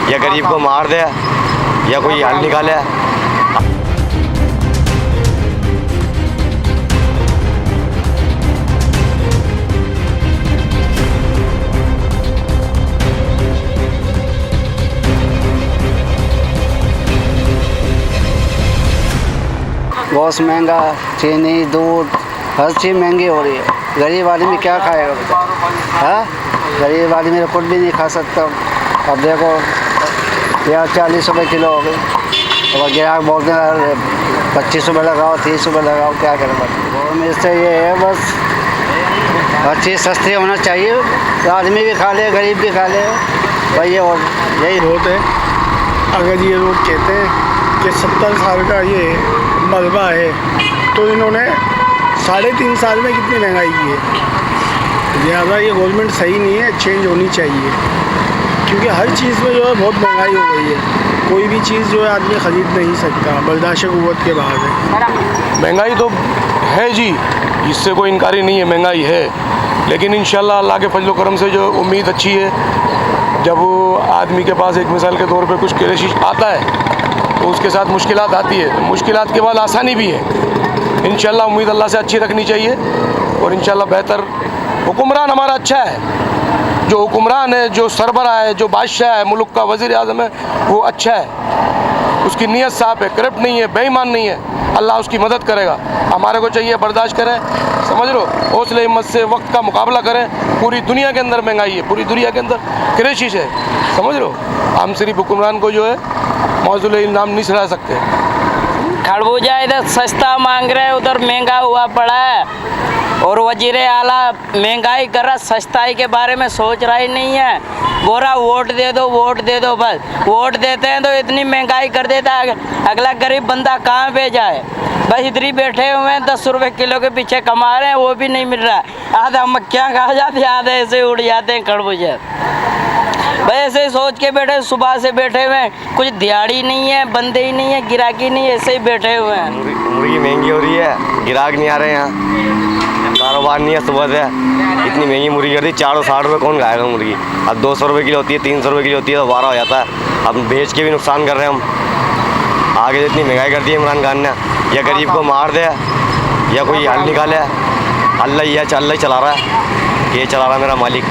या गरीब को मार दे या कोई हल निकाले। बहुत महंगा, चीनी दूध हर चीज़ महंगी हो रही है। गरीब आदमी क्या खाएगा बेटा? हाँ, गरीब आदमी तो कुछ भी नहीं खा सकता। अब देखो प्याज 40 रुपये किलो हो गई। अब ग्राहक बोलते हैं 25 रुपये लगाओ, 30 रुपये लगाओ, क्या करें? गवर्नमेंट से ये है बस हर चीज़ सस्ती होना चाहिए, तो आदमी भी खा ले, गरीब भी खा ले भाई। ये और यही रोड है। अगर ये लोग कहते हैं कि 70 साल का ये मलबा है, तो इन्होंने 3.5 साल में कितनी महंगाई की है। लिहाजा ये गवर्नमेंट सही नहीं है, चेंज होनी चाहिए, क्योंकि हर चीज़ में जो है बहुत महंगाई हो गई है। कोई भी चीज़ जो है आदमी ख़रीद नहीं सकता, बर्दाश्त क़ुव्वत के बाहर है। महंगाई तो है जी, इससे कोई इनकारी नहीं है, महंगाई है। लेकिन इंशाल्लाह अल्लाह के फजल करम से जो उम्मीद अच्छी है, जब आदमी के पास एक मिसाल के तौर पे कुछ क्लेश आता है तो उसके साथ मुश्किलात आती है, मुश्किलात के बाद आसानी भी है। इंशाल्लाह उम्मीद अल्लाह से अच्छी रखनी चाहिए और इंशाल्लाह बेहतर हुक्मरान हमारा अच्छा है। जो हुक्मरान है, जो सरबरा है, जो बादशाह है, मुल्क का वज़ीर आज़म है, वो अच्छा है, उसकी नीयत साफ़ है, करप्ट नहीं है, बेईमान नहीं है। अल्लाह उसकी मदद करेगा। हमारे को चाहिए बर्दाश्त करें, समझ लो, हौसले हिम्मत से वक्त का मुकाबला करें। पूरी दुनिया के अंदर महंगाई है, पूरी दुनिया के अंदर क्रेशिश है, समझ लो। हम सिर्फ हुक्मरान को जो है मौजूद इनाम नहीं चढ़ा सकते। खरबूजा इधर सस्ता मांग रहे हैं, उधर महंगा हुआ पड़ा है, और वजीर आला महंगाई कर रहा, सस्ताई के बारे में सोच रहा ही नहीं है। बोरा वोट दे दो, वोट दे दो, बस वोट देते हैं तो इतनी महंगाई कर देता है, अगला गरीब बंदा कहाँ पे जाए? बस इधर ही बैठे हुए हैं, 10 रुपये किलो के पीछे कमा रहे हैं, वो भी नहीं मिल रहा है। आधा मक्खियाँ खा जाते हैं, आधे ऐसे उड़ जाते हैं खरबूजे। भाई ऐसे ही सोच के बैठे, सुबह से बैठे हुए हैं, कुछ दिहाड़ी नहीं है, बंदे ही नहीं है, गिराकी नहीं है, ऐसे ही बैठे हुए हैं। मुर्गी महंगी हो रही है, गिराक नहीं आ रहे हैं यहाँ, कारोबार नहीं है। सुबह से इतनी महंगी मुर्गी कर दी, 460 रुपये कौन खाएगा मुर्गी? अब 200 रुपये किलो होती है, 300 रुपये किलो होती है, तो 12 हो जाता है। अब बेच के भी नुकसान कर रहे हैं हम। आगे जितनी महंगाई कर दी है इमरान खान ने, या गरीब को मार दे या कोई हल निकाले। अल्लाह ही चला रहा है, ये चला रहा है मेरा मालिक।